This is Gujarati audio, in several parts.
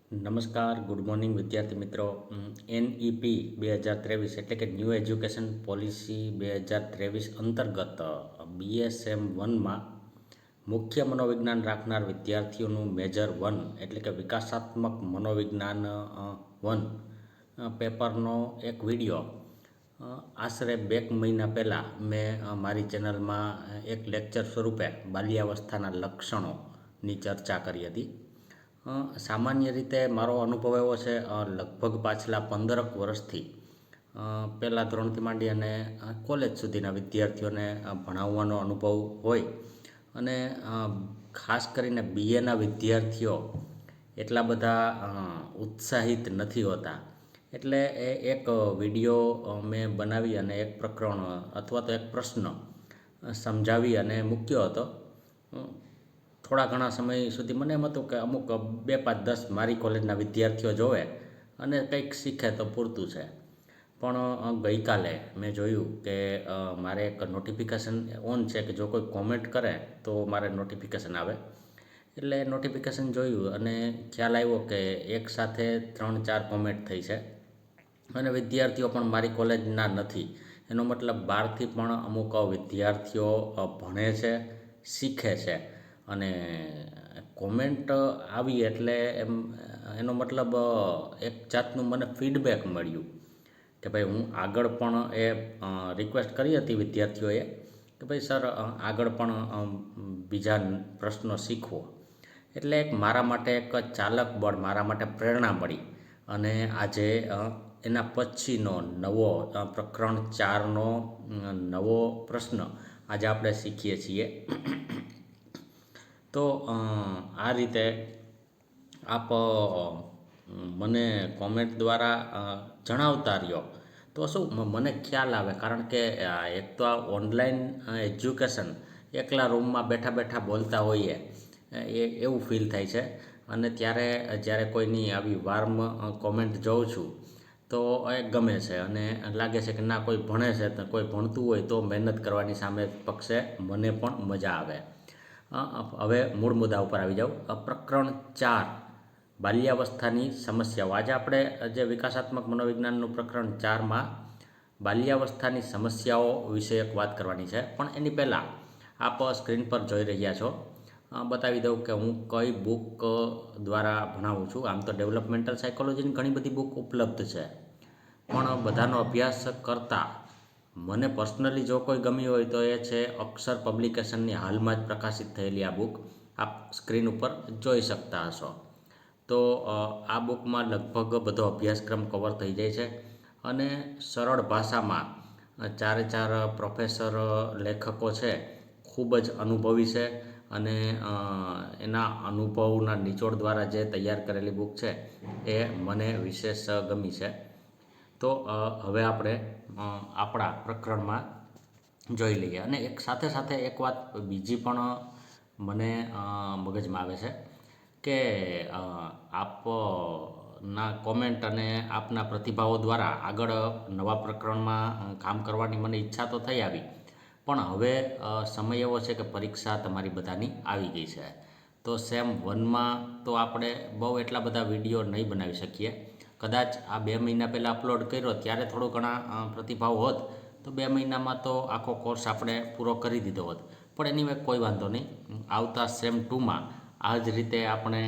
નમસ્કાર, ગુડ મોર્નિંગ વિદ્યાર્થી મિત્રો. NEP 2023 એટલે કે ન્યૂ એજ્યુકેશન પોલિસી 2023 અંતર્ગત BSM 1માં મુખ્ય મનોવિજ્ઞાન રાખનાર વિદ્યાર્થીઓનું મેજર 1 એટલે કે વિકાસાત્મક મનોવિજ્ઞાન 1 પેપરનો એક વિડીયો આશરે 2 મહિના પહેલાં મેં મારી ચેનલમાં એક લેક્ચર સ્વરૂપે બાલ્યાવસ્થાના લક્ષણોની ચર્ચા કરી હતી. સામાન્ય રીતે મારો અનુભવ એવો છે, લગભગ પાછલા 15 વર્ષથી પહેલાં ધોરણથી માંડી અને કોલેજ સુધીના વિદ્યાર્થીઓને ભણાવવાનો અનુભવ હોય અને ખાસ કરીને BAના વિદ્યાર્થીઓ એટલા બધા ઉત્સાહિત નથી હોતા. એટલે એ એક વિડીયો મેં બનાવી અને એક પ્રકરણ અથવા તો એક પ્રશ્ન સમજાવી અને મૂક્યો હતો. થોડા ઘણા સમય સુધી મને એમ હતું કે અમુક 2, 5, 10 મારી કોલેજના વિદ્યાર્થીઓ જોવે અને કંઈક શીખે તો પૂરતું છે. પણ ગઈકાલે મેં જોયું કે મારે એક નોટિફિકેશન ઓન છે કે જો કોઈ કોમેન્ટ કરે તો મારે નોટિફિકેશન આવે. એટલે નોટિફિકેશન જોયું અને ખ્યાલ આવ્યો કે એક સાથે 3-4 કોમેન્ટ થઈ છે અને વિદ્યાર્થીઓ પણ મારી કોલેજના નથી. એનો મતલબ બહારથી પણ અમુક વિદ્યાર્થીઓ ભણે છે, શીખે છે અને કોમેન્ટ આવી એટલે એનો મતલબ એક જાતનું મને ફીડબેક મળ્યું કે ભાઈ હું આગળ પણ એ રિક્વેસ્ટ કરી હતી વિદ્યાર્થીઓએ કે ભાઈ સર આગળ પણ બીજા પ્રશ્નો શીખવો. એટલે એક મારા માટે એક ચાલક બળ, મારા માટે પ્રેરણા મળી અને આજે એના પછીનો નવો પ્રકરણ 4નો નવો પ્રશ્ન આજે આપણે શીખીએ છીએ. તો આ રીતે આપ મને કોમેન્ટ દ્વારા જણાવતા રહ્યો તો શું મને ખ્યાલ આવે, કારણ કે એક તો આ ઓનલાઈન એજ્યુકેશન એકલા રૂમમાં બેઠા બેઠા બોલતા હોઈએ એવું ફીલ થાય છે અને જ્યારે કોઈની આવી વાર્મ કોમેન્ટ જોઉં છું તો એ ગમે છે અને લાગે છે કે ના, કોઈ ભણે છે તો કોઈ ભણતું હોય તો મહેનત કરવાની સામે પક્ષે મને પણ મજા આવે. હવે મૂળ મુદ્દા ઉપર આવી જાઉં. પ્રકરણ 4 બાલ્યાવસ્થાની સમસ્યાઓ. આજે આપણે જે વિકાસાત્મક મનોવિજ્ઞાનનું પ્રકરણ 4માં બાલ્યાવસ્થાની સમસ્યાઓ વિશે એક વાત કરવાની છે. પણ એની પહેલાં આપ સ્ક્રીન પર જોઈ રહ્યા છો, બતાવી દઉં કે હું કઈ બુક દ્વારા ભણાવું છું. આમ તો ડેવલપમેન્ટલ સાયકોલોજીની ઘણી બધી બુક ઉપલબ્ધ છે, પણ બધાનો અભ્યાસ કરતાં મને પર્સનલી જો કોઈ ગમી હોય તો એ છે અક્ષર પબ્લિકેશનની હાલમાં જ પ્રકાશિત થયેલી આ બુક. આપ સ્ક્રીન ઉપર જોઈ શકતા હશો. તો આ બુકમાં લગભગ બધો અભ્યાસક્રમ કવર થઈ જાય છે અને સરળ ભાષામાં 4 પ્રોફેસર લેખકો છે, ખૂબ જ અનુભવી છે અને એના અનુભવના નિચોડ દ્વારા જે તૈયાર કરેલી બુક છે એ મને વિશેષ ગમી છે. તો હવે આપણે આપણા પ્રકરણમાં જોઈ લઈએ. અને એક સાથે સાથે એક વાત બીજી પણ મને મગજમાં આવે છે કે આપના કોમેન્ટ અને આપના પ્રતિભાવો દ્વારા આગળ નવા પ્રકરણમાં કામ કરવાની મને ઈચ્છા તો થઈ આવી, પણ હવે સમય એવો છે કે પરીક્ષા તમારી બધાની આવી ગઈ છે. તો સેમ 1માં તો આપણે બહુ એટલા બધા વિડીયો નહીં બનાવી શકીએ. કદાચ આ 2 મહિના પહેલાં અપલોડ કર્યો ત્યારે થોડો ઘણા પ્રતિભાવ હોત તો 2 મહિનામાં તો આખો કોર્સ આપણે પૂરો કરી દીધો હોત. પણ એની કોઈ વાંધો નહીં. આવતા સેમ 2માં આ જ રીતે આપણે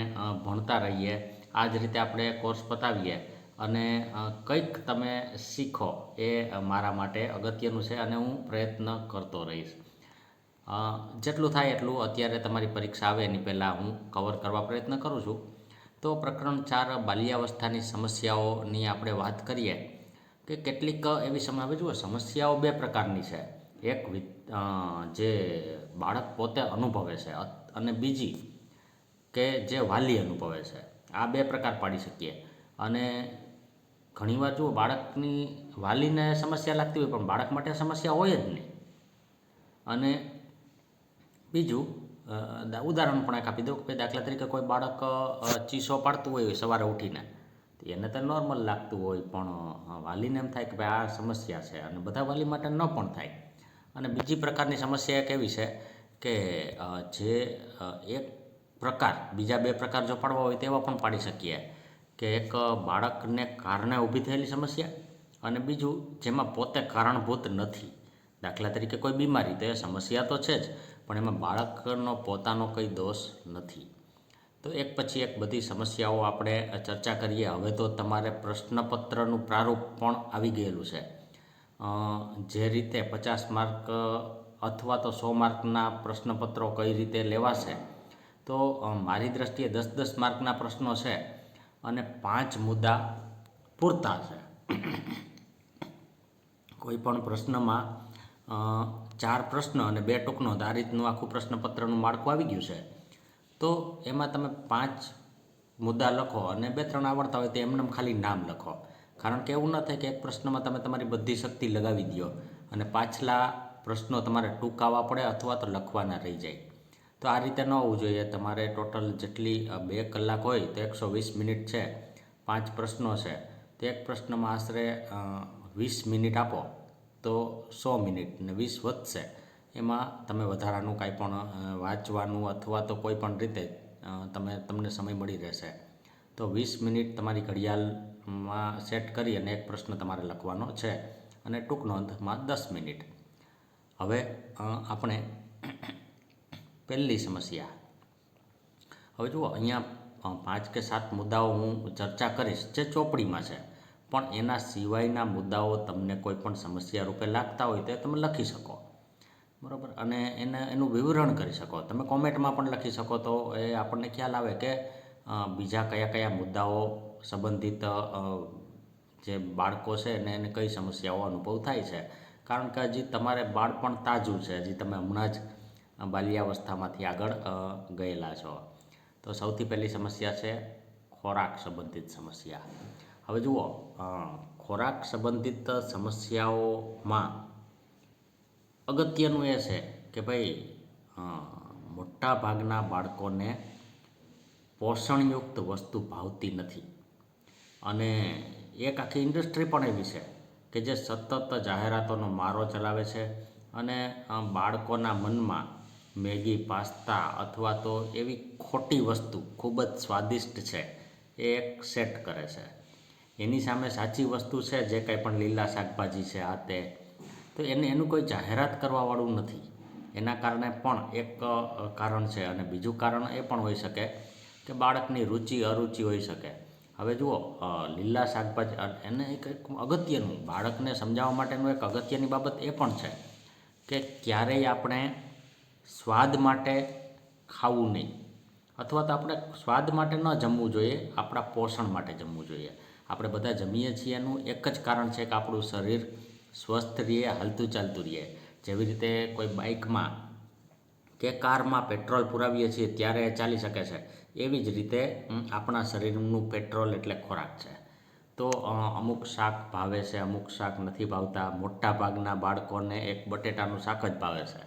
ભણતા રહીએ, આ જ રીતે આપણે કોર્સ પતાવીએ અને કંઈક તમે શીખો એ મારા માટે અગત્યનું છે અને હું પ્રયત્ન કરતો રહીશ. જેટલું થાય એટલું અત્યારે તમારી પરીક્ષા આવે એની પહેલાં હું કવર કરવા પ્રયત્ન કરું છું. તો પ્રકરણ 4 બાલ્યાવસ્થાની સમસ્યાઓની આપણે વાત કરીએ કે કેટલીક એવી હવે જુઓ, સમસ્યાઓ 2 પ્રકારની છે. એક જે બાળક પોતે અનુભવે છે અને બીજી કે જે વાલી અનુભવે છે. આ 2 પ્રકાર પાડી શકીએ. અને ઘણીવાર જુઓ, બાળકની વાલીને સમસ્યા લાગતી હોય પણ બાળક માટે સમસ્યા હોય જ નહીં. અને બીજું ઉદાહરણ પણ એક આપી દઉં કે દાખલા તરીકે કોઈ બાળક ચીસો પાડતું હોય સવારે ઉઠીને, એને તો નોર્મલ લાગતું હોય પણ વાલીને એમ થાય કે ભાઈ આ સમસ્યા છે, અને બધા વાલી માટે ન પણ થાય. અને બીજી પ્રકારની સમસ્યા એક એવી છે કે જે એક પ્રકાર, બીજા 2 પ્રકાર જો પાડવા હોય તેવા પણ પાડી શકીએ કે એક બાળકને કારણે ઊભી થયેલી સમસ્યા અને બીજું જેમાં પોતે કારણભૂત નથી. દાખલા તરીકે કોઈ બીમારી, તો એ સમસ્યા તો છે જ, પણ એમાં બાળકનો પોતાનો કંઈ દોષ નથી. તો એક પછી એક બધી સમસ્યાઓ આપણે ચર્ચા કરીએ. હવે તો તમારે પ્રશ્નપત્રનું પ્રારૂપ પણ આવી ગયેલું છે. જે રીતે 50 માર્ક અથવા તો 100 માર્કના પ્રશ્નપત્રો કઈ રીતે લેવાશે, તો મારી દૃષ્ટિએ 10-10 માર્કના પ્રશ્નો છે અને 5 મુદ્દા પૂરતા છે. કોઈ પણ પ્રશ્નમાં 4 પ્રશ્ન અને 2 ટૂંકનોંધ, આ રીતનું આખું પ્રશ્નપત્રનું માળખું આવી ગયું છે. તો એમાં તમે 5 મુદ્દા લખો અને 2-3 આવડતા હોય તો એમને ખાલી નામ લખો. કારણ કે એવું ન થાય કે એક પ્રશ્નમાં તમે તમારી બધી શક્તિ લગાવી દો અને પાછલા પ્રશ્નો તમારે ટૂંકાવા પડે અથવા તો લખવાના રહી જાય. તો આ રીતે ન હોવું જોઈએ. તમારે ટોટલ જેટલી 2 કલાક હોય તો 120 મિનિટ છે, 5 પ્રશ્નો છે, તો એક પ્રશ્નમાં આશરે 20 મિનિટ આપો તો 100 મિનિટ ને 20 વધશે. એમાં તમે વધારાનું કાંઈ પણ વાંચવાનું અથવા તો કોઈ પણ રીતે તમને સમય મળી રહેશે. તો 20 મિનિટ તમારી ઘડિયાળમાં સેટ કરી અને એક પ્રશ્ન તમારે લખવાનો છે અને ટૂંકનોંધમાં 10 મિનિટ. હવે આપણે પહેલી સમસ્યા. હવે જુઓ, અહીંયા 5 કે 7 મુદ્દાઓ હું ચર્ચા કરીશ જે ચોપડીમાં છે, પણ એના સિવાયના મુદ્દાઓ તમને કોઈ પણ સમસ્યા રૂપે લાગતા હોય તો તમે લખી શકો, બરાબર, અને એનું વિવરણ કરી શકો. તમે કોમેન્ટમાં પણ લખી શકો, તો એ આપણને ખ્યાલ આવે કે બીજા કયા કયા મુદ્દાઓ સંબંધિત જે બાળકો છે ને એને કઈ સમસ્યાઓ અનુભવ થાય છે. કારણ કે હજી તમારે બાળપણ તાજું છે, હજી તમે હમણાં જ બાલ્યાવસ્થામાંથી આગળ ગયેલા છો. તો સૌથી પહેલી સમસ્યા છે ખોરાક સંબંધિત સમસ્યા. હવે જુઓ, ખોરાક સંબંધિત સમસ્યાઓમાં અગત્યનું એ છે કે ભાઈ મોટા ભાગના બાળકોને પોષણયુક્ત વસ્તુ ભાવતી નથી. અને એક આખી ઇન્ડસ્ટ્રી પણ એવી છે કે જે સતત જાહેરાતોનો મારો ચલાવે છે અને બાળકોના મનમાં મેગી, પાસ્તા અથવા તો એવી ખોટી વસ્તુ ખૂબ જ સ્વાદિષ્ટ છે એ એક સેટ કરે છે. એની સામે સાચી વસ્તુ છે જે કંઈ પણ લીલા શાકભાજી છે આ તે, તો એનું કોઈ જાહેરાત કરવાવાળું નથી. એના કારણે પણ એક કારણ છે. અને બીજું કારણ એ પણ હોઈ શકે કે બાળકની રુચિ અરુચિ હોઈ શકે. હવે જુઓ, લીલા શાકભાજી એને એક અગત્યનું બાળકને સમજાવવા માટેનું એક અગત્યની બાબત એ પણ છે કે ક્યારેય આપણે સ્વાદ માટે ખાવું નહીં, અથવા તો આપણે સ્વાદ માટે ન જમવું જોઈએ, આપણા પોષણ માટે જમવું જોઈએ. આપણે બધા જમીએ છીએ એનું એક જ કારણ છે કે આપણું શરીર સ્વસ્થ રહે, હાલતું ચાલતું રહે. જેવી રીતે કોઈ બાઇકમાં કે કારમાં પેટ્રોલ પુરાવીએ છીએ ત્યારે ચાલી શકે છે, એવી જ રીતે આપણા શરીરનું પેટ્રોલ એટલે ખોરાક છે. તો અમુક શાક ભાવે છે, અમુક શાક નથી ભાવતા. મોટા ભાગના બાળકોને એક બટેટાનું શાક જ ભાવે છે,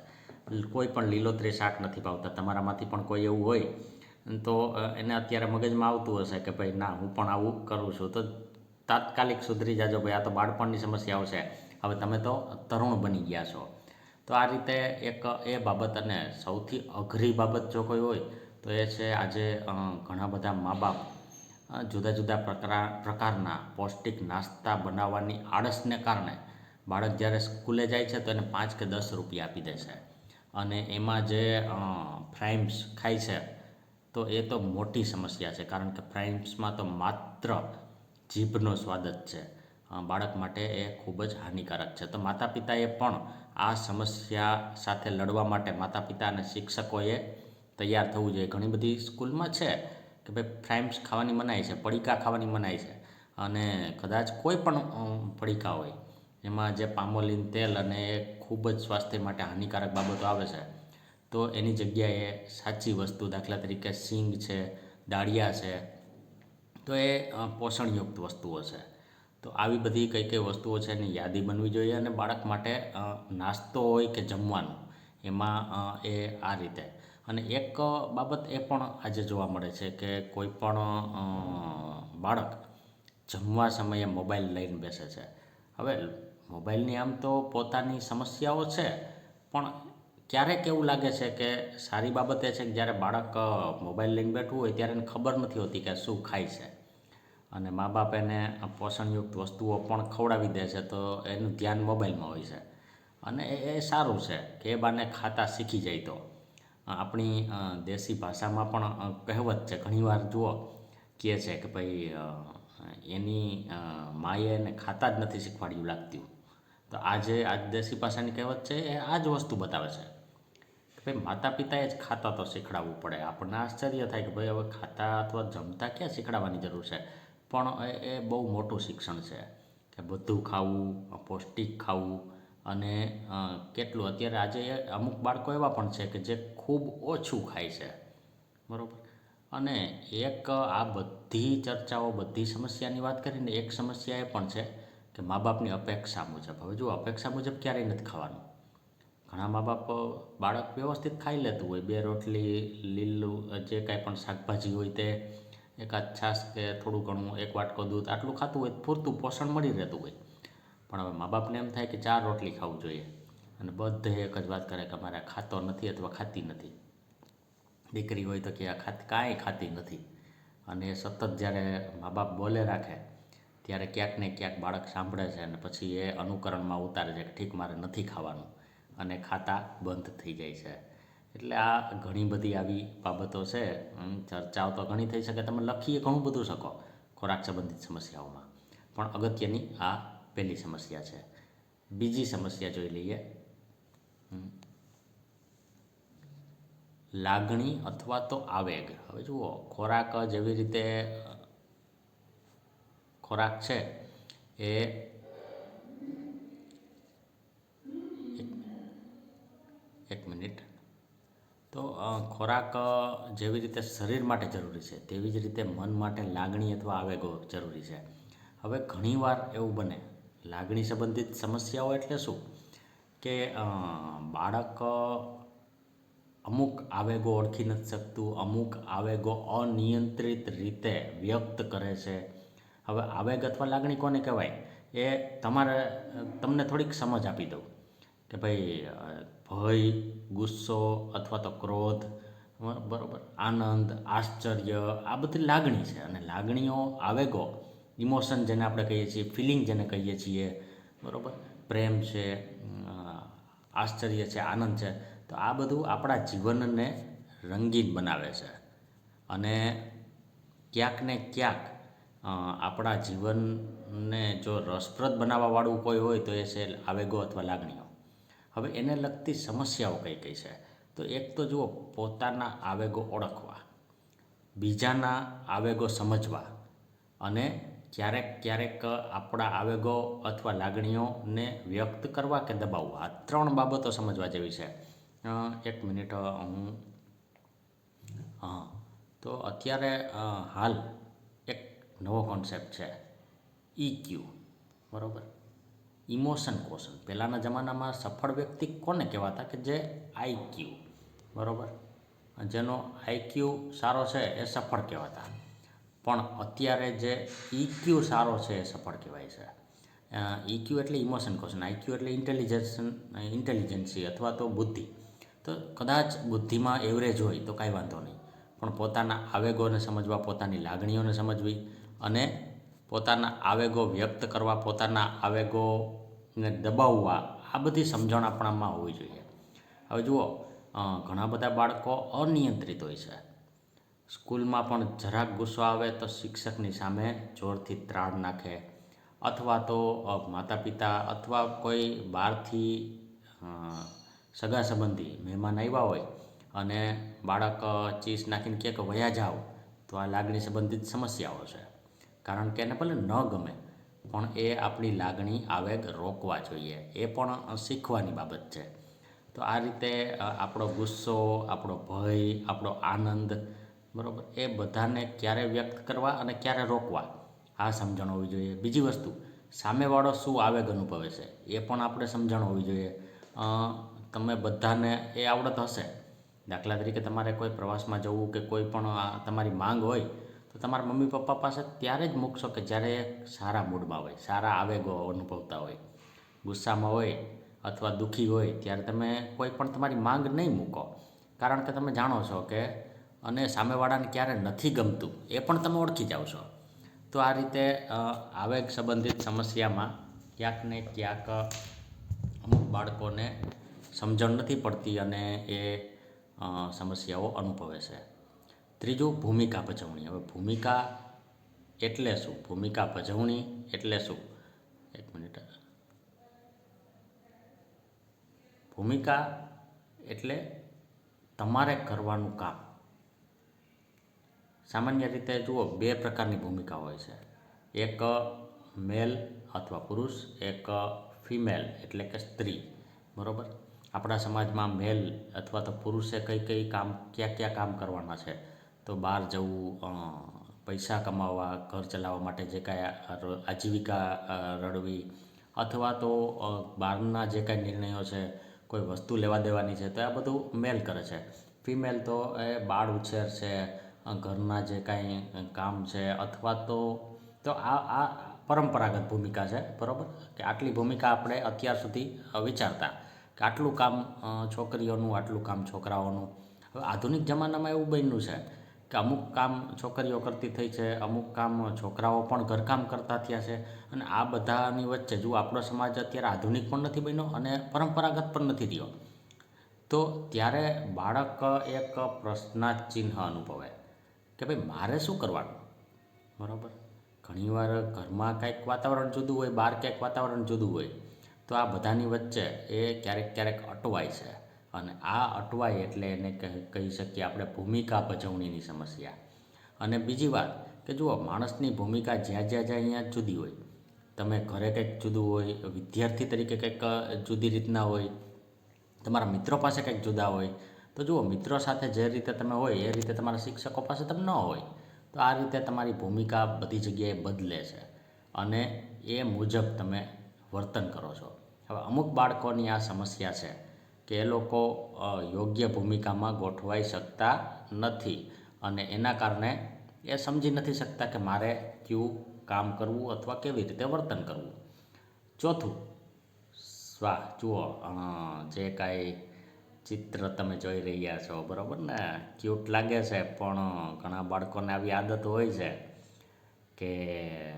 કોઈ પણ લીલોતરી શાક નથી ભાવતા. તમારામાંથી પણ કોઈ એવું હોય તો એને અત્યારે મગજમાં આવતું હશે કે ભાઈ ના, હું પણ આવું કરું છું, તો તાત્કાલિક સુધરી જાજો ભાઈ, આ તો બાળપણની સમસ્યાઓ છે, હવે તમે તો તરુણ બની ગયા છો. તો આ રીતે એક એ બાબત. અને સૌથી અઘરી બાબત જો કોઈ હોય તો એ છે આજે ઘણા બધા મા બાપ જુદા જુદા પ્રકારના પૌષ્ટિક નાસ્તા બનાવવાની આળસને કારણે બાળક જ્યારે સ્કૂલે જાય છે તો એને 5 કે 10 રૂપિયા આપી દે છે અને એમાં જે ફ્રાઈમ્સ ખાય છે, તો એ તો મોટી સમસ્યા છે. કારણ કે ફ્રાઈમ્સમાં તો માત્ર જીભનો સ્વાદ જ છે. બાળક માટે એ ખૂબ જ હાનિકારક છે. તો માતા પિતાએ પણ આ સમસ્યા સાથે લડવા માટે માતા પિતા અને શિક્ષકોએ તૈયાર થવું જોઈએ. ઘણી બધી સ્કૂલમાં છે કે ભાઈ ફ્રાઈમ્સ ખાવાની મનાઈ છે, પડીકા ખાવાની મનાઈ છે, અને કદાચ કોઈ પણ પડીકા હોય એમાં જે પામોલીન તેલ અને એ ખૂબ જ સ્વાસ્થ્ય માટે હાનિકારક બાબતો આવે છે, તો એની જગ્યાએ સાચી વસ્તુ, દાખલા તરીકે સિંગ છે, દાળિયા છે, તો એ પોષણયુક્ત વસ્તુઓ છે. તો આવી બધી કઈ કઈ વસ્તુઓ છે એની યાદી બનવી જોઈએ. અને બાળક માટે નાસ્તો હોય કે જમવાનું, એમાં એ આ રીતે. અને એક બાબત એ પણ આજે જોવા મળે છે કે કોઈ પણ બાળક જમવા સમયે મોબાઈલ લઈને બેસે છે. હવે મોબાઈલની આમ તો પોતાની સમસ્યાઓ છે, પણ ક્યારેક એવું લાગે છે કે સારી બાબત એ છે કે જ્યારે બાળક મોબાઈલ લઈને બેઠું હોય ત્યારે એને ખબર નથી હોતી કે શું ખાય છે. અને મા બાપ એને પોષણયુક્ત વસ્તુઓ પણ ખવડાવી દે છે, તો એનું ધ્યાન મોબાઈલમાં હોય છે. અને એ સારું છે કે એ બાને ખાતા શીખી જાય. તો આપણી દેશી ભાષામાં પણ કહેવત છે, ઘણીવાર જુઓ કહે છે કે ભાઈ એની માએ એને ખાતા જ નથી શીખવાડ્યું લાગતું. તો આજ દેશી ભાષાની કહેવત છે એ આ જ વસ્તુ બતાવે છે કે ભાઈ માતા પિતાએ જ ખાતા તો શીખડાવવું પડે. આપણને આશ્ચર્ય થાય કે ભાઈ હવે ખાતા અથવા જમતા ક્યાં શીખડાવવાની જરૂર છે, પણ એ બહુ મોટું શિક્ષણ છે કે બધું ખાવું, પૌષ્ટિક ખાવું. અને કેટલું અત્યારે આજે અમુક બાળકો એવા પણ છે કે જે ખૂબ ઓછું ખાય છે, બરાબર. અને એક આ બધી ચર્ચાઓ, બધી સમસ્યાની વાત કરીને એક સમસ્યા એ પણ છે કે મા બાપની અપેક્ષા મુજબ. હવે જો અપેક્ષા મુજબ ક્યારેય નથી ખાવાનું. ઘણા મા બાપ બાળક વ્યવસ્થિત ખાઈ લેતું હોય, 2 રોટલી, લીલું જે કાંઈ પણ શાકભાજી હોય તે, એકાદ છાશ કે થોડું ઘણું 1 વાટકો દૂધ, આટલું ખાતું હોય પૂરતું પોષણ મળી રહેતું હોય. પણ હવે મા બાપને એમ થાય કે 4 રોટલી ખાવું જોઈએ, અને બધે એક જ વાત કરે કે અમારે ખાતો નથી અથવા ખાતી નથી. દીકરી હોય તો કે આ કાંઈ ખાતી નથી. અને એ સતત જ્યારે મા બાપ બોલે રાખે ત્યારે ક્યાંક ને ક્યાંક બાળક સાંભળે છે અને પછી એ અનુકરણમાં ઉતારે છે કે ઠીક મારે નથી ખાવાનું, અને ખાતા બંધ થઈ જાય છે. એટલે આ ઘણી બધી આવી બાબતો છે. ચર્ચાઓ તો ઘણી થઈ શકે, તમે લખીએ ઘણું બધું શકો ખોરાક સંબંધિત સમસ્યાઓમાં, પણ અગત્યની આ પહેલી સમસ્યા છે. બીજી સમસ્યા જોઈ લઈએ. લાગણી અથવા તો આવેગ. હવે જુઓ, ખોરાક જેવી રીતે ખોરાક છે એ એક મિનિટ. તો ખોરાક જેવી રીતે શરીર માટે જરૂરી છે, તેવી જ રીતે મન માટે લાગણી અથવા આવેગો જરૂરી છે. હવે ઘણીવાર એવું બને, લાગણી સંબંધિત સમસ્યાઓ એટલે શું કે બાળક અમુક આવેગો ઓળખી નથી શકતું, અમુક આવેગો અનિયંત્રિત રીતે વ્યક્ત કરે છે. હવે આવેગ અથવા લાગણી કોને કહેવાય એ તમને થોડીક સમજ આપી દઉં કે ભાઈ ભય, ગુસ્સો અથવા તો ક્રોધ, બરાબર, આનંદ, આશ્ચર્ય, આ બધી લાગણી છે. અને લાગણીઓ, આવેગો, ઇમોશન જેને આપણે કહીએ છીએ, ફિલિંગ જેને કહીએ છીએ, બરાબર, પ્રેમ છે, આશ્ચર્ય છે, આનંદ છે, તો આ બધું આપણા જીવનને રંગીન બનાવે છે. અને ક્યાંક ને ક્યાંક આપણા જીવનને જો રસપ્રદ બનાવવાવાળું કોઈ હોય તો એ છે આવેગો અથવા લાગણીઓ. હવે એને લગતી સમસ્યાઓ કઈ કઈ છે, તો એક તો જુઓ, પોતાના આવેગો ઓળખવા, બીજાના આવેગો સમજવા, અને ક્યારેક ક્યારેક આપણા આવેગો અથવા લાગણીઓને વ્યક્ત કરવા કે દબાવવા. આ 3 બાબતો સમજવા જેવી છે. એક મિનિટ, હા, તો અત્યારે હાલ એક નવો કોન્સેપ્ટ છે, EQ, બરાબર, ઇમોશન ક્વોશન્ટ. પહેલાંના જમાનામાં સફળ વ્યક્તિ કોને કહેવાતા કે જે IQ, બરાબર, જેનો IQ સારો છે એ સફળ કહેવાતા. પણ અત્યારે જે EQ સારો છે એ સફળ કહેવાય છે. EQ એટલે ઇમોશન ક્વોશન્ટ, IQ એટલે ઇન્ટેલિજન્સી અથવા તો બુદ્ધિ. તો કદાચ બુદ્ધિમાં એવરેજ હોય તો કાંઈ વાંધો નહીં, પણ પોતાના આવેગોને સમજવા, પોતાની લાગણીઓને સમજવી અને પોતાના આવેગો વ્યક્ત કરવા, પોતાના આવેગોને દબાવવા, આ બધી સમજણ આપણામાં હોવી જોઈએ. હવે જુઓ, ઘણા બધા બાળકો અનિયંત્રિત હોય છે. સ્કૂલમાં પણ જરાક ગુસ્સો આવે તો શિક્ષકની સામે જોરથી ત્રાડ નાખે, અથવા તો માતા પિતા અથવા કોઈ બહારથી સગા સંબંધી મહેમાન આવ્યા હોય અને બાળક ચીસ નાખીને કહે કે વયા જાઓ, તો આ લાગણી સંબંધિત સમસ્યાઓ છે. કારણ કે એને ભલે ન ગમે, પણ એ આપણી લાગણી, આવેગ રોકવા જોઈએ. એ પણ શીખવાની બાબત છે. તો આ રીતે આપણો ગુસ્સો, આપણો ભય, આપણો આનંદ, બરાબર, એ બધાને ક્યારે વ્યક્ત કરવા અને ક્યારે રોકવા, આ સમજણ હોવી જોઈએ. બીજી વસ્તુ, સામેવાળો શું આવેગ અનુભવે છે એ પણ આપણે સમજણ હોવી જોઈએ. તમે બધાને એ આવડત હશે. દાખલા તરીકે તમારે કોઈ પ્રવાસમાં જવું કે કોઈ પણ તમારી માંગ હોય તો તમારા મમ્મી પપ્પા પાસે ત્યારે જ મૂકશો કે જ્યારે એ સારા મૂડમાં હોય, સારા આવેગો અનુભવતા હોય. ગુસ્સામાં હોય અથવા દુઃખી હોય ત્યારે તમે કોઈ પણ તમારી માંગ નહીં મૂકો, કારણ કે તમે જાણો છો કે, અને સામેવાળાને ક્યારે નથી ગમતું એ પણ તમે ઓળખી જાઓ છો. તો આ રીતે આવેગ સંબંધિત સમસ્યામાં ક્યાંક ને ક્યાંક અમુક બાળકોને સમજણ નથી પડતી અને એ સમસ્યાઓ અનુભવે છે. ત્રીજું, ભૂમિકા ભજવણી. હવે ભૂમિકા એટલે શું? ભૂમિકા ભજવણી એટલે શું? એક મિનિટ. ભૂમિકા એટલે તમારે કરવાનું કામ. સામાન્ય રીતે જુઓ, બે પ્રકારની ભૂમિકા હોય છે. એક મેલ અથવા પુરુષ, એક ફિમેલ એટલે કે સ્ત્રી. બરાબર? આપણા સમાજમાં મેલ અથવા તો પુરુષે કઈ ક્યાં કામ કરવાના છે? તો બહાર જવું, પૈસા કમાવવા, ઘર ચલાવવા માટે જે કાંઈ આજીવિકા રળવી, અથવા તો બહારના જે કાંઈ નિર્ણયો છે, કોઈ વસ્તુ લેવા દેવાની છે, તો આ બધું મેલ કરે છે. ફિમેલ તો એ બાળ ઉછેર છે, ઘરના જે કાંઈ કામ છે, અથવા તો આ પરંપરાગત ભૂમિકા છે. બરાબર? કે આટલી ભૂમિકા આપણે અત્યાર સુધી વિચારતા કે આટલું કામ છોકરીઓનું, આટલું કામ છોકરાઓનું. હવે આધુનિક જમાનામાં એવું બન્યું છે કે અમુક કામ છોકરીઓ કરતી થઈ છે, અમુક કામ છોકરાઓ પણ ઘરકામ કરતા થયા છે. અને આ બધાની વચ્ચે જો આપણો સમાજ અત્યારે આધુનિક પણ નથી બન્યો અને પરંપરાગત પણ નથી રહ્યો, તો ત્યારે બાળક એક પ્રશ્નાચિહ્ન અનુભવે કે ભાઈ મારે શું કરવાનું? બરાબર? ઘણીવાર ઘરમાં કંઈક વાતાવરણ જુદું હોય, બહાર ક્યાંક વાતાવરણ જુદું હોય, તો આ બધાની વચ્ચે એ ક્યારેક અટવાય છે. અને આ અટવાય એટલે એને કહી શકીએ આપણે ભૂમિકા ભજવણીની સમસ્યા. અને બીજી વાત કે જુઓ, માણસની ભૂમિકા જ્યાં અહીંયા જુદી હોય. તમે ઘરે કંઈક જુદું હોય, વિદ્યાર્થી તરીકે કંઈક જુદી રીતના હોય, તમારા મિત્રો પાસે કંઈક જુદા હોય. તો જુઓ, મિત્રો સાથે જે રીતે તમે હોય એ રીતે તમારા શિક્ષકો પાસે તમે ન હોય. તો આ રીતે તમારી ભૂમિકા બધી જગ્યાએ બદલે છે અને એ મુજબ તમે વર્તન કરો છો. હવે અમુક બાળકોની આ સમસ્યા છે કે એ લોકો યોગ્ય ભૂમિકામાં ગોઠવાઈ શકતા નથી અને એના કારણે એ સમજી નથી શકતા કે મારે કયું કામ કરવું અથવા કેવી રીતે વર્તન કરવું. ચોથું, જુઓ, જે કાંઈ ચિત્ર તમે જોઈ રહ્યા છો, બરાબર ને, ક્યુટ લાગે છે, પણ ઘણા બાળકોને આવી આદત હોય છે કે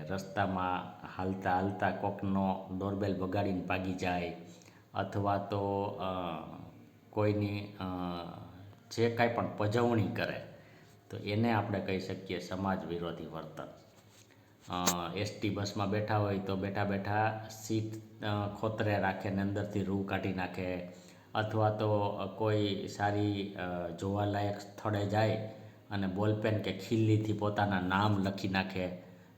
રસ્તામાં હાલતા કોકનો ડોરબેલ વગાડીને ભાગી જાય, અથવા તો કોઈની જે કાંઈ પણ પજવણી કરે, તો એને આપણે કહી શકીએ સમાજ વિરોધી વર્તન. એસટી બસમાં બેઠા હોય તો બેઠા સીટ ખોતરે રાખે ને અંદરથી રૂ કાઢી નાખે, અથવા તો કોઈ સારી જોવાલાયક સ્થળે જાય અને બોલપેન કે ખીલીથી પોતાના નામ લખી નાખે.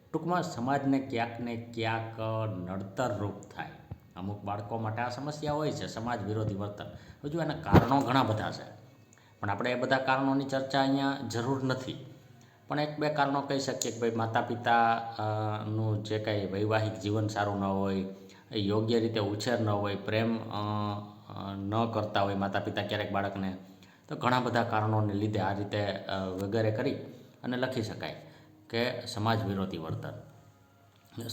ટૂંકમાં સમાજને ક્યાંક ને ક્યાંક નડતરરૂપ થાય. અમુક બાળકો માટે આ સમસ્યા હોય છે, સમાજ વિરોધી વર્તન. હજુ એના કારણો ઘણા બધા છે, પણ આપણે એ બધા કારણોની ચર્ચા અહીંયા જરૂર નથી. પણ એક બે કારણો કહી શકીએ કે ભાઈ માતા પિતાનું જે કાંઈ વૈવાહિક જીવન સારું ન હોય, યોગ્ય રીતે ઉછેર ન હોય, પ્રેમ ન કરતા હોય માતા પિતા ક્યારેક બાળકને, તો ઘણા બધા કારણોને લીધે આ રીતે વગેરે કરી અને લખી શકાય કે સમાજ વિરોધી વર્તન.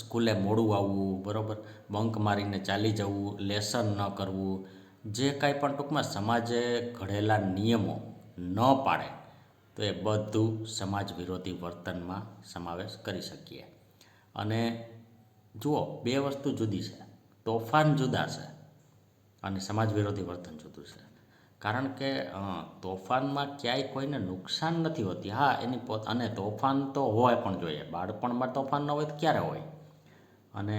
સ્કૂલે મોડું આવવું, બરાબર, બંક મારીને ચાલી જવું, લેસન ન કરવું, જે કાંઈ પણ ટૂંકમાં સમાજે ઘડેલા નિયમો ન પાડે, તો એ બધું સમાજ વિરોધી વર્તનમાં સમાવેશ કરી શકીએ. અને જુઓ, બે વસ્તુ જુદી છે. તોફાન જુદા છે અને સમાજ વિરોધી વર્તન જુદું છે. કારણ કે તોફાનમાં ક્યાંય કોઈને નુકસાન નથી હોતી. હા, અને તોફાન તો હોય પણ જોઈએ. બાળપણમાં તોફાન ન હોય તો ક્યારે હોય? અને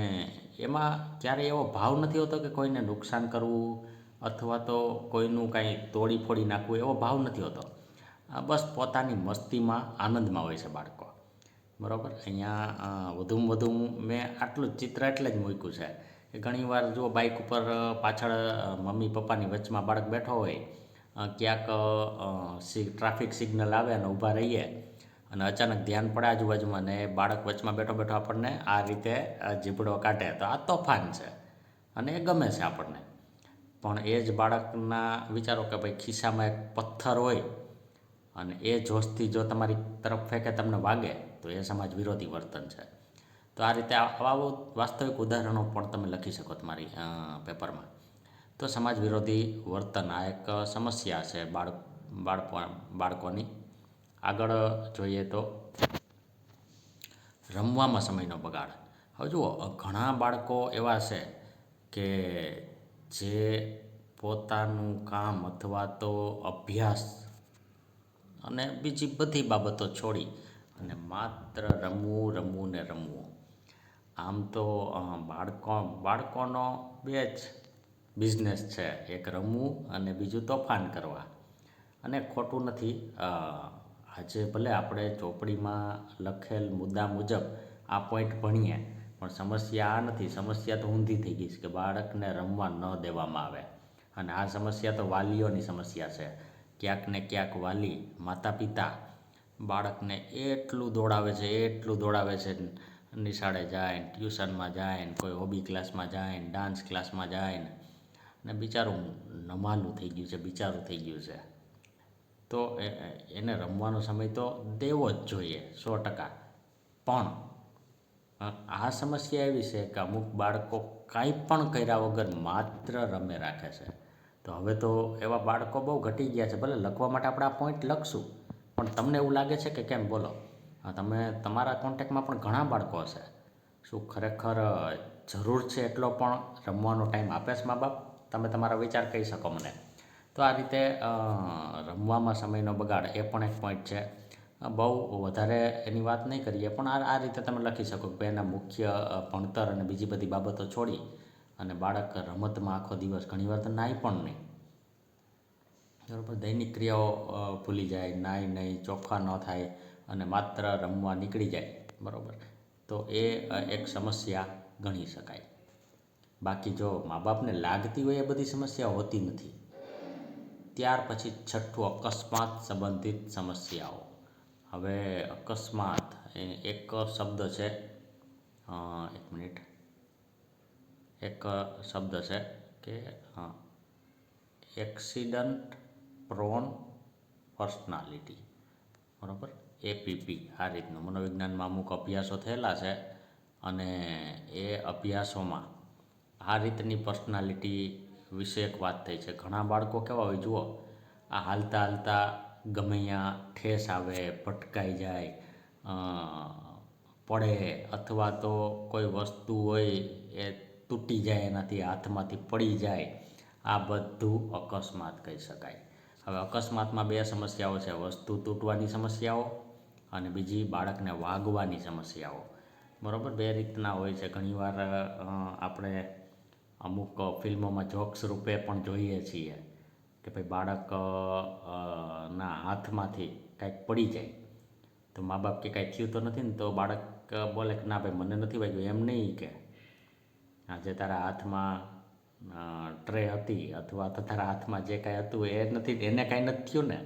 એમાં ક્યારેય એવો ભાવ નથી હોતો કે કોઈને નુકસાન કરવું અથવા તો કોઈનું કાંઈ તોડી ફોડી નાખવું, એવો ભાવ નથી હોતો. બસ પોતાની મસ્તીમાં, આનંદમાં હોય છે બાળકો. બરાબર? અહીંયા વધુમાં વધુ મેં આટલું જ ચિત્ર એટલે જ મૂક્યું છે કે ઘણીવાર જો બાઇક ઉપર પાછળ મમ્મી પપ્પાની વચમાં બાળક બેઠો હોય, ક્યાંક ટ્રાફિક સિગ્નલ આવે અને ઊભા રહીએ અને અચાનક ધ્યાન પડે આજુબાજુમાં ને બાળક વચમાં બેઠો આપણને આ રીતે જીભડો કાઢે, તો આ તોફાન છે અને એ ગમે છે આપણને. પણ એ જ બાળકના વિચારો કે ભાઈ ખિસ્સામાં એક પથ્થર હોય અને એ જોશથી જો તમારી તરફ ફેંકે, તમને વાગે, તો એ સમાજ વિરોધી વર્તન છે. તો આ રીતે આવા વાસ્તવિક ઉદાહરણો પણ તમે લખી શકો તમારી પેપરમાં. તો સમાજ વિરોધી વર્તન આ એક સમસ્યા છે બાળકોની. આગળ જોઈએ તો રમવામાં સમયનો બગાડ. હવે જુઓ, ઘણા બાળકો એવા છે કે જે પોતાનું કામ અથવા તો અભ્યાસ અને બીજી બધી બાબતો છોડી અને માત્ર રમવું રમવું ને રમવું. આમ તો બાળકોનો બે જ બિઝનેસ છે, એક રમવું અને બીજું તોફાન કરવા. અને ખોટું નથી, આજે ભલે આપણે ચોપડીમાં લખેલ મુદ્દા મુજબ આ પોઈન્ટ ભણીએ, પણ સમસ્યા આ નથી. સમસ્યા તો ઊંધી થઈ ગઈ છે કે બાળકને રમવા ન દેવામાં આવે. અને આ સમસ્યા તો વાલીઓની સમસ્યા છે. ક્યાંક ને ક્યાંક વાલી, માતા પિતા બાળકને એટલું દોડાવે છે, નિશાળે જાય, ટ્યુશનમાં જાય, કોઈ હોબી ક્લાસમાં જાય, ડાન્સ ક્લાસમાં જાય ને બિચારું નમાલું થઈ ગયું છે. તો એને રમવાનો સમય તો દેવો જ જોઈએ 100%. પણ આ સમસ્યા એવી છે કે અમુક બાળકો કાંઈ પણ કર્યા વગર માત્ર રમે રાખે છે. તો હવે તો એવા બાળકો બહુ ઘટી ગયા છે. ભલે લખવા માટે આપણે આ પોઈન્ટ લખશું, પણ તમને એવું લાગે છે કે કેમ? બોલો, તમે તમારા કોન્ટેક્ટમાં પણ ઘણા બાળકો હશે. શું ખરેખર જરૂર છે એટલો પણ રમવાનો ટાઈમ આપે છે મા બાપ? તમે તમારા વિચાર કહી શકો મને. તો આ રીતે રમવામાં સમયનો બગાડ એ પણ એક પોઈન્ટ છે. બહુ વધારે એની વાત નહીં કરીએ, પણ આ રીતે તમે લખી શકો કે એના મુખ્ય ભણતર અને બીજી બધી બાબતો છોડી અને બાળક રમતમાં આખો દિવસ, ઘણીવાર તો નાય પણ નહીં, બરાબર, દૈનિક ક્રિયાઓ ભૂલી જાય, નાય નહીં, ચોખ્ખા ન થાય અને માત્ર રમવા નીકળી જાય, બરાબર, તો એ એક સમસ્યા ગણી શકાય. બાકી જો મા બાપને લાગતી હોય એ બધી સમસ્યા હોતી નથી. ત્યાર પછી છઠ્ઠું, અકસ્માત સંબંધિત સમસ્યાઓ. હવે અકસ્માત એક શબ્દ છે, એક મિનિટ, એક શબ્દ છે કે એક્સિડન્ટ પ્રોન પર્સનાલિટી, બરાબર, એપીપી. આ રીતનું મનોવિજ્ઞાનમાં અમુક અભ્યાસો થયેલા છે અને એ અભ્યાસોમાં આ રીતની પર્સનાલિટી વિશે એક વાત થઈ છે. ઘણા બાળકો કેવા હોય, જુઓ, આ હાલતા હાલતા ગમે ત્યાં ઠેસ આવે, ભટકાઈ જાય, પડે, અથવા તો કોઈ વસ્તુ હોય એ તૂટી જાય, એનાથી હાથમાંથી પડી જાય, આ બધું અકસ્માત કહી શકાય. હવે અકસ્માતમાં બે સમસ્યાઓ છે, વસ્તુ તૂટવાની સમસ્યાઓ અને બીજી બાળકને વાગવાની સમસ્યાઓ, બરાબર. બે રીતના હોય છે. ઘણીવાર આપણે અમુક ફિલ્મોમાં જોક્સ રૂપે પણ જોઈએ છીએ કે ભાઈ બાળક ના હાથમાંથી કાંઈક પડી જાય તો મા બાપ કે કાંઈ થયું તો નથી ને, તો બાળક બોલે કે ના ભાઈ મને નથી વાગ્યું. એમ નહીં કે આજે તારા હાથમાં ટ્રે હતી અથવા તો તારા હાથમાં જે કાંઈ હતું એ નથી, એને કાંઈ નથી થયું ને.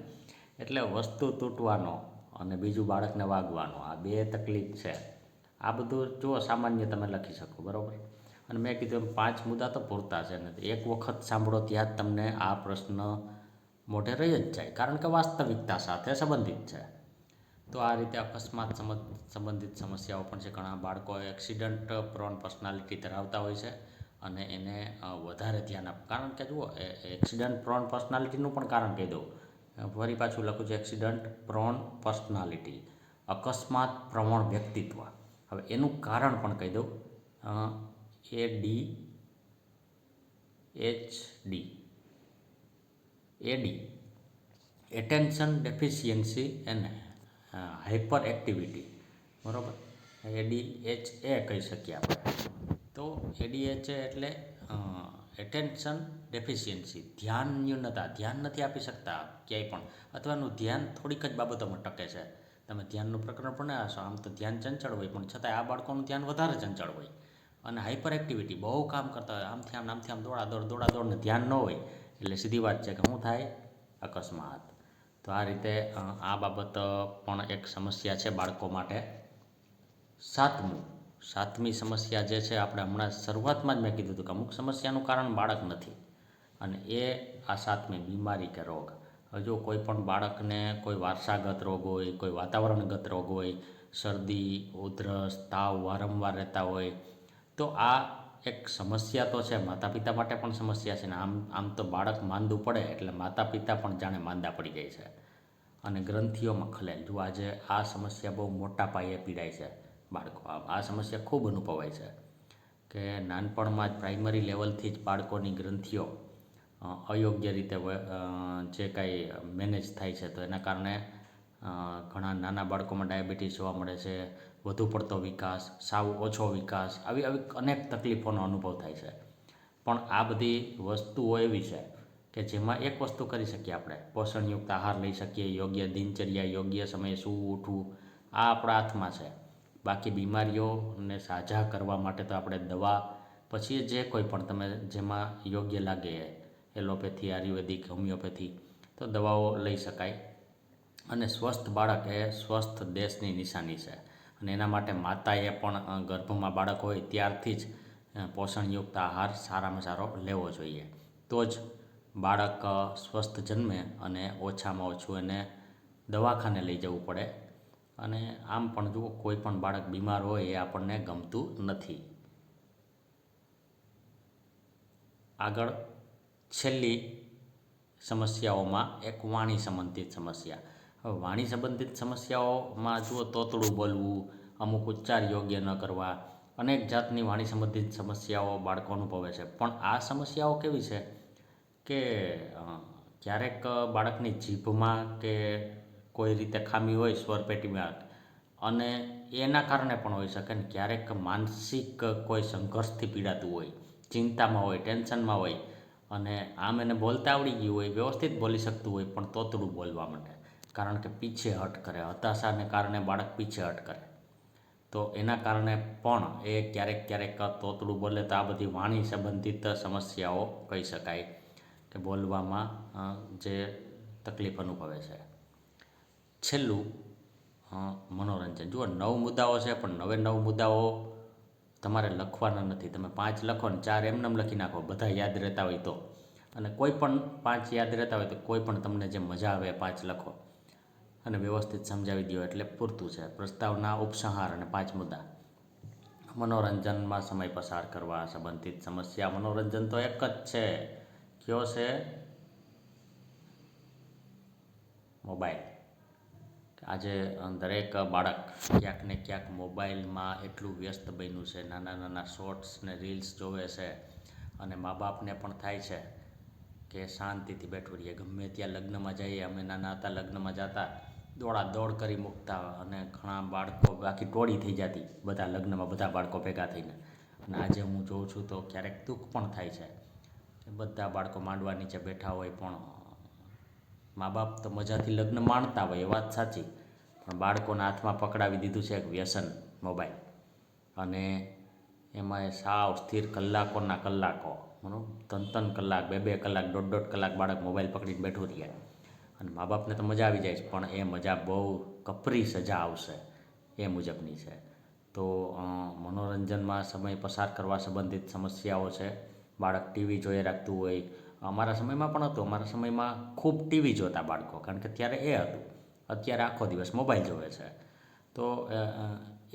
એટલે વસ્તુ તૂટવાનો અને બીજું બાળકને વાગવાનો, આ બે તકલીફ છે. આ બધું જુઓ, સામાન્ય તમે લખી શકો, બરાબર. અને મેં કીધું એમ 5 મુદ્દા તો પૂરતા છે ને. એક વખત સાંભળો ત્યાં જ તમને આ પ્રશ્ન મોઢે રહી જ જાય, કારણ કે વાસ્તવિકતા સાથે સંબંધિત છે. તો આ રીતે અકસ્માત સંબંધિત સમસ્યાઓ પણ છે. ઘણા બાળકો એક્સિડન્ટ પ્રોન પર્સનાલિટી ધરાવતા હોય છે અને એને વધારે ધ્યાન આપે. કારણ કે જુઓ, એક્સિડન્ટ પ્રોન પર્સનાલિટીનું પણ કારણ કહી દઉં, ફરી પાછું લખું છું, એક્સિડન્ટ પ્રોન પર્સનાલિટી, અકસ્માત પ્રવણ વ્યક્તિત્વ. હવે એનું કારણ પણ કહી દઉં, AD, attention deficiency and hyperactivity, બરાબર. ADHA કહી શકીએ આપણે. તો ADHA એટલે એટેન્શન ડેફિશિયન્સી, ધ્યાન ન્યૂનતા, ધ્યાન નથી આપી શકતા ક્યાંય પણ, અથવા એનું ધ્યાન થોડીક જ બાબતોમાં ટકે છે. તમે ધ્યાનનું પ્રકરણ પણ ના હશો, આમ તો ધ્યાન ચંચળ હોય, પણ છતાંય આ બાળકોનું ધ્યાન વધારે ચંચળ હોય. અને હાઇપર એક્ટિવિટી, બહુ કામ કરતા હોય, આમથી આમ દોડાદોડ ને ધ્યાન ન હોય, એટલે સીધી વાત છે કે શું થાય? અકસ્માત. તો આ રીતે આ બાબત પણ એક સમસ્યા છે બાળકો માટે. સાતમી સમસ્યા જે છે, આપણે હમણાં શરૂઆતમાં જ મેં કીધું હતું કે અમુક સમસ્યાનું કારણ બાળક નથી, અને એ આ સાતમી, બીમારી કે રોગ. હવે જો કોઈ પણ બાળકને કોઈ વારસાગત રોગ હોય, કોઈ વાતાવરણગત રોગ હોય, શરદી, ઉધરસ, તાવ વારંવાર રહેતા હોય, તો આ એક સમસ્યા તો છે. માતા પિતા માટે પણ સમસ્યા છે ને. આમ તો બાળક માંદું પડે એટલે માતા પિતા પણ જાણે માંદા પડી જાય છે. અને ગ્રંથિઓમાં ખલેલ. જો આજે આ સમસ્યા બહુ મોટા પાયે પીડાય છે. બાળકો. આ સમસ્યા ખૂબ અનુભવાય છે કે નાનપણમાં જ પ્રાઇમરી લેવલથી જ બાળકોની ગ્રંથિઓ અયોગ્ય રીતે જે કાંઈ મેનેજ થાય છે, તો એના કારણે ઘણા નાના બાળકોમાં ડાયાબિટીસ જોવા મળે છે, વધુ પડતો વિકાસ, સાવ ઓછો વિકાસ, આવી અનેક તકલીફોનો અનુભવ થાય છે. પણ આ બધી વસ્તુઓ એવી છે કે જેમાં એક વસ્તુ કરી શકીએ આપણે, પોષણયુક્ત આહાર લઈ શકીએ, યોગ્ય દિનચર્યા, યોગ્ય સમયે સૂવું ઉઠવું, આ આપણા હાથમાં છે. બાકી બીમારીઓને સાજા કરવા માટે તો આપણે દવા, પછી જે કોઈ પણ તમે જેમાં યોગ્ય લાગે, એલોપેથી, આયુર્વેદિક, હોમિયોપેથી, તો દવાઓ લઈ શકાય. અને સ્વસ્થ બાળક એ સ્વસ્થ દેશની નિશાની છે. અને એના માટે માતાએ પણ ગર્ભમાં બાળક હોય ત્યારથી જ પોષણયુક્ત આહાર સારામાં સારો લેવો જોઈએ. તો જ બાળક સ્વસ્થ જન્મે અને ઓછામાં ઓછું એને દવાખાને લઈ જવું પડે. અને આમ પણ જુઓ, કોઈ પણ બાળક બીમાર હોય એ આપણને ગમતું નથી. આગળ છેલ્લી સમસ્યાઓમાં એક વાણી સંબંધિત સમસ્યા. હવે વાણી સંબંધિત સમસ્યાઓમાં જુઓ, તોતડું બોલવું, અમુક ઉચ્ચાર યોગ્ય ન કરવા, અનેક જાતની વાણી સંબંધિત સમસ્યાઓ બાળકો અનુભવે છે. પણ આ સમસ્યાઓ કેવી છે કે ક્યારેક બાળકની જીભમાં કે કોઈ રીતે ખામી હોય સ્વરપેટીમાં, અને એના કારણે પણ હોઈ શકે ને. ક્યારેક માનસિક કોઈ સંઘર્ષથી પીડાતું હોય, ચિંતામાં હોય, ટેન્શનમાં હોય, અને આમ એને બોલતા આવડી ગયું હોય, વ્યવસ્થિત બોલી શકતું હોય, પણ તોતડું બોલવા માંડે, કારણ કે પીછેહટ કરે, હતાશાને કારણે બાળક પીછેહટ કરે. તો એના કારણે પણ એ ક્યારેક તોતડું બોલે. તો આ બધી વાણી સંબંધિત સમસ્યાઓ કહી શકાય કે બોલવામાં જે તકલીફ અનુભવે છે. છેલ્લું મનોરંજન. જુઓ, 9 મુદ્દાઓ છે, પણ 9 મુદ્દાઓ તમારે લખવાના નથી. તમે 5 લખો ને 4 એમનેમ લખી નાખો, બધા યાદ રહેતા હોય તો. અને કોઈ પણ 5 યાદ રહેતા હોય તો કોઈ પણ તમને જે મજા આવે 5 લખો અને વ્યવસ્થિત સમજાવી દો એટલે પૂરતું છે. પ્રસ્તાવના, ઉપસંહાર અને 5 મુદ્દા. મનોરંજનમાં સમય પસાર કરવા સંબંધિત સમસ્યા. મનોરંજન તો એક જ છે, કયો છે? મોબાઈલ. આજે દરેક બાળક ક્યાંક ને ક્યાંક મોબાઈલમાં એટલું વ્યસ્ત બન્યું છે, નાના નાના શોર્ટ્સ ને રીલ્સ જોવે છે. અને મા બાપને પણ થાય છે કે શાંતિથી બેઠું રહીએ. ગમે ત્યાં લગ્નમાં જઈએ, અમે નાના હતા લગ્નમાં જતા, દોડ કરી મૂકતા, અને ઘણા બાળકો, આખી ટોળી થઈ જતી બધા લગ્નમાં, બધા બાળકો ભેગા થઈને. અને આજે હું જોઉં છું તો ક્યારેક દુઃખ પણ થાય છે કે બધા બાળકો માંડવા નીચે બેઠા હોય, પણ મા બાપ તો મજાથી લગ્ન માણતા હોય, એ વાત સાચી, પણ બાળકોના હાથમાં પકડાવી દીધું છે એક વ્યસન, મોબાઈલ. અને એમાં એ સાવ સ્થિર કલાકોના કલાકો, ત્રણ કલાક, બે કલાક, દોઢ કલાક બાળક મોબાઈલ પકડીને બેઠું રહે. અને મા બાપને તો મજા આવી જાય છે, પણ એ મજા બહુ કપરી સજા આવશે એ મુજબની છે. તો મનોરંજનમાં સમય પસાર કરવા સંબંધિત સમસ્યાઓ છે. બાળક ટીવી જોઈએ રાખતું હોય. અમારા સમયમાં પણ હતું. અમારા સમયમાં ખૂબ ટીવી જોતા બાળકો, કારણ કે ત્યારે એ હતું. અત્યારે આખો દિવસ મોબાઈલ જોવે છે. તો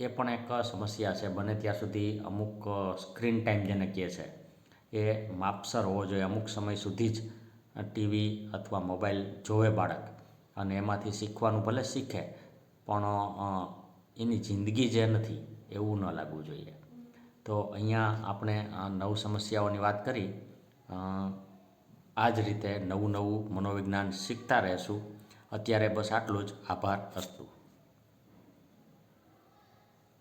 એ પણ એક સમસ્યા છે. બને ત્યાં સુધી અમુક સ્ક્રીન ટાઈમ જેને કહે છે એ માપસર હોવો જોઈએ. અમુક સમય સુધી જ ટીવી અથવા મોબાઈલ જોવે બાળક, અને એમાંથી શીખવાનું ભલે શીખે, પણ એની જિંદગી જે નથી એવું ન લાગવું જોઈએ. તો અહીંયા આપણે 9 સમસ્યાઓની વાત કરી. આ જ રીતે નવું મનોવિજ્ઞાન શીખતા રહેશું. અત્યારે બસ આટલું જ. આભાર. અસ્તુ.